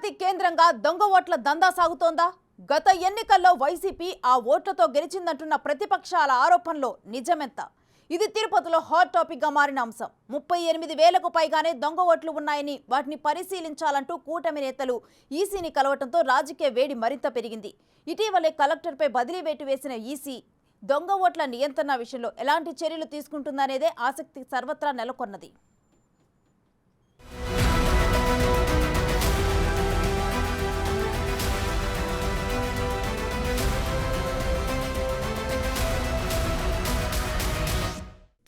తిరుపతి కేంద్రంగా దొంగ ఓట్ల దందా సాగుతోందా? గత ఎన్నికల్లో వైసీపీ ఆ ఓట్లతో గెలిచిందంటున్న ప్రతిపక్షాల ఆరోపణలో నిజమెంత? ఇది తిరుపతిలో హాట్ టాపిక్ గా మారిన అంశం. 38,000కు పైగానే దొంగ ఓట్లు ఉన్నాయని వాటిని పరిశీలించాలంటూ కూటమి నేతలు ఈసీని కలవటంతో రాజకీయ వేడి మరింత పెరిగింది. ఇటీవలే కలెక్టర్పై బదిలీ వేటు వేసిన ఈసీ దొంగ ఓట్ల నియంత్రణ విషయంలో ఎలాంటి చర్యలు తీసుకుంటుందనేదే ఆసక్తి సర్వత్రా నెలకొన్నది.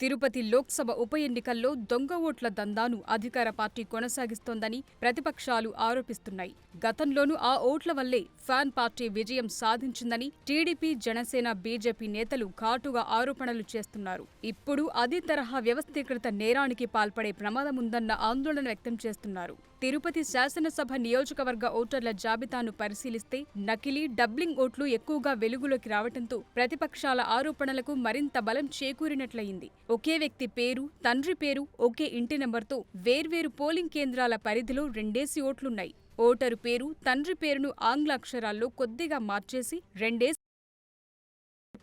తిరుపతి లోక్సభ ఉప ఎన్నికల్లో దొంగ ఓట్ల దందాను అధికార పార్టీ కొనసాగిస్తోందని ప్రతిపక్షాలు ఆరోపిస్తున్నాయి. గతంలోనూ ఆ ఓట్ల వల్లే ఫ్యాన్ పార్టీ విజయం సాధించిందని టీడీపీ, జనసేన, బీజేపీ నేతలు ఘాటుగా ఆరోపణలు చేస్తున్నారు. ఇప్పుడు అదే తరహా వ్యవస్థీకృత నేరానికి పాల్పడే ప్రమాదముందన్న ఆందోళన వ్యక్తం చేస్తున్నారు. తిరుపతి శాసనసభ నియోజకవర్గ ఓటర్ల జాబితాను పరిశీలిస్తే నకిలీ, డబ్లింగ్ ఓట్లు ఎక్కువగా వెలుగులోకి రావడంతో ప్రతిపక్షాల ఆరోపణలకు మరింత బలం చేకూరినట్లయింది. ఒకే వ్యక్తి పేరు, తండ్రి పేరు, ఒకే ఇంటి నెంబర్తో వేర్వేరు పోలింగ్ కేంద్రాల పరిధిలో రెండేసి ఓట్లున్నాయి. ఓటరు పేరు, తండ్రి పేరును ఆంగ్ల అక్షరాల్లో కొద్దిగా మార్చేసి రెండేసి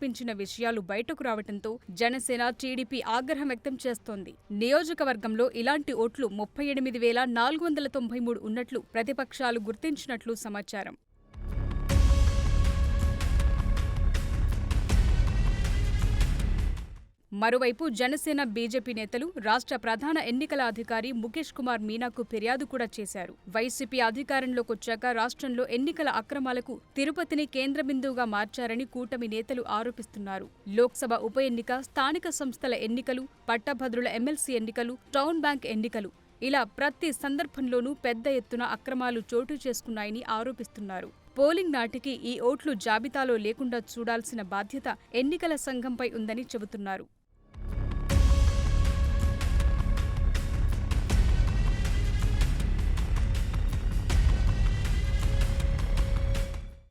పించిన విషయాలు బయటకు రావడంతో జనసేన, టీడీపీ ఆగ్రహం వ్యక్తం చేస్తోంది. నియోజకవర్గంలో ఇలాంటి ఓట్లు 38,493 ఉన్నట్లు ప్రతిపక్షాలు గుర్తించినట్లు సమాచారం. మరోవైపు జనసేన, బీజేపీ నేతలు రాష్ట్ర ప్రధాన ఎన్నికల అధికారి ముఖేష్ కుమార్ మీనాకు ఫిర్యాదు కూడా చేశారు. వైసీపీ అధికారంలోకొచ్చాక రాష్ట్రంలో ఎన్నికల అక్రమాలకు తిరుపతిని కేంద్ర బిందువుగా మార్చారని కూటమి నేతలు ఆరోపిస్తున్నారు. లోక్సభ ఉప ఎన్నిక, స్థానిక సంస్థల ఎన్నికలు, పట్టభద్రుల ఎమ్మెల్సీ ఎన్నికలు, టౌన్ బ్యాంక్ ఎన్నికలు ఇలా ప్రతి సందర్భంలోనూ పెద్ద ఎత్తున అక్రమాలు చోటు చేసుకున్నాయని ఆరోపిస్తున్నారు. పోలింగ్ నాటికి ఈ ఓట్లు జాబితాలో లేకుండా చూడాల్సిన బాధ్యత ఎన్నికల సంఘంపై ఉందని చెబుతున్నారు.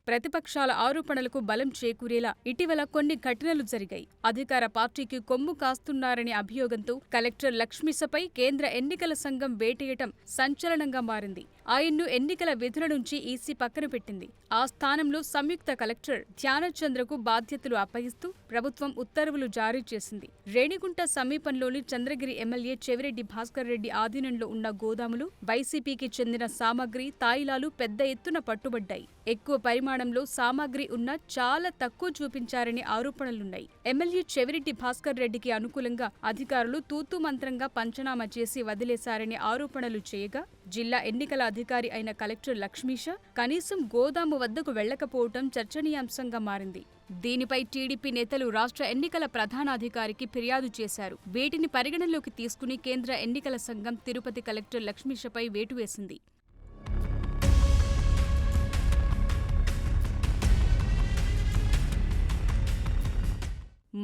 ప్రతిపక్షాల ఆరోపణలకు బలం చేకూరేలా ఇటీవల కొన్ని ఘటనలు జరిగాయి. అధికార పార్టీకి కొమ్ము కాస్తున్నారనే అభియోగంతో కలెక్టర్ లక్ష్మీశపై కేంద్ర ఎన్నికల సంఘం వేటేయటం సంచలనంగా మారింది. ఆయన్ను ఎన్నికల విధుల నుంచి ఈసీ పక్కన పెట్టింది. ఆ స్థానంలో సంయుక్త కలెక్టర్ ధ్యానచంద్రకు బాధ్యతలు అప్పగిస్తూ ప్రభుత్వం ఉత్తర్వులు జారీ చేసింది. రేణిగుంట సమీపంలోని చంద్రగిరి ఎమ్మెల్యే చెవిరెడ్డి భాస్కర్ రెడ్డి ఆధీనంలో ఉన్న గోదాములు వైసీపీకి చెందిన సామగ్రి, తాయిలాలు పెద్ద ఎత్తున పట్టుబడ్డాయి. ఎక్కువ పరిమాణంలో సామాగ్రి ఉన్నా చాలా తక్కువ చూపించారని ఆరోపణలున్నాయి. ఎమ్మెల్యే చెవిరెడ్డి భాస్కర్ రెడ్డికి అనుకూలంగా అధికారులు తూతూ మంత్రంగా పంచనామా చేసి వదిలేశారని ఆరోపణలు చేయగా, జిల్లా ఎన్నికల అధికారి అయిన కలెక్టర్ లక్ష్మీశ కనీసం గోదాము వద్దకు వెళ్లకపోవటం చర్చనీయాంశంగా మారింది. దీనిపై టీడీపీ నేతలు రాష్ట్ర ఎన్నికల ప్రధానాధికారికి ఫిర్యాదు చేశారు. వీటిని పరిగణనలోకి తీసుకుని కేంద్ర ఎన్నికల సంఘం తిరుపతి కలెక్టర్ లక్ష్మీశపై వేటు వేసింది.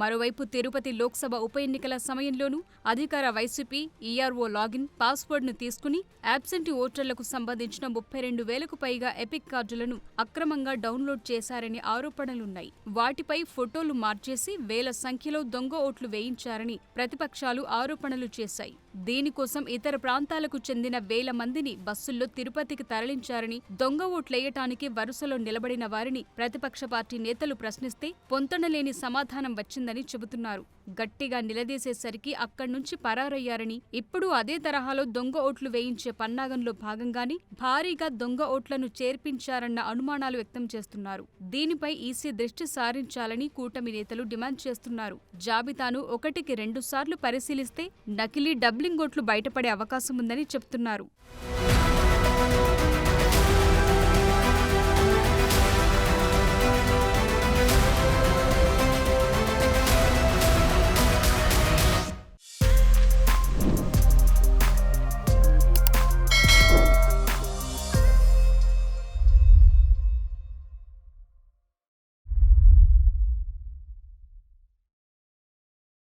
మరోవైపు తిరుపతి లోక్సభ ఉప ఎన్నికల సమయంలోనూ అధికార వైసీపీ ఈఆర్ఓ లాగిన్, పాస్వర్డ్ను తీసుకుని అబ్సెంటీ ఓటర్లకు సంబంధించిన 32,000కు పైగా ఎపిక్ కార్డులను అక్రమంగా డౌన్లోడ్ చేశారని ఆరోపణలున్నాయి. వాటిపై ఫోటోలు మార్చేసి వేల సంఖ్యలో దొంగ ఓట్లు వేయించారని ప్రతిపక్షాలు ఆరోపణలు చేశాయి. దీనికోసం ఇతర ప్రాంతాలకు చెందిన వేల మందిని బస్సుల్లో తిరుపతికి తరలించారని, దొంగ ఓట్లేయటానికి వరుసలో నిలబడిన వారిని ప్రతిపక్ష పార్టీ నేతలు ప్రశ్నిస్తే పొంతనలేని సమాధానం వచ్చిందని చెబుతున్నారు. గట్టిగా నిలదీసేసరికి అక్కడ్నుంచి పరారయ్యారని, ఇప్పుడు అదే తరహాలో దొంగ ఓట్లు వేయించే పన్నాగంలో భాగంగానే భారీగా దొంగ ఓట్లను చేర్పించారన్న అనుమానాలు వ్యక్తం చేస్తున్నారు. దీనిపై ఈసీ దృష్టి సారించాలని కూటమి నేతలు డిమాండ్ చేస్తున్నారు. జాబితాను 1కి 2 సార్లు పరిశీలిస్తే నకిలీ, డబ్లింగ్ ఓట్లు బయటపడే అవకాశముందని చెబుతున్నారు.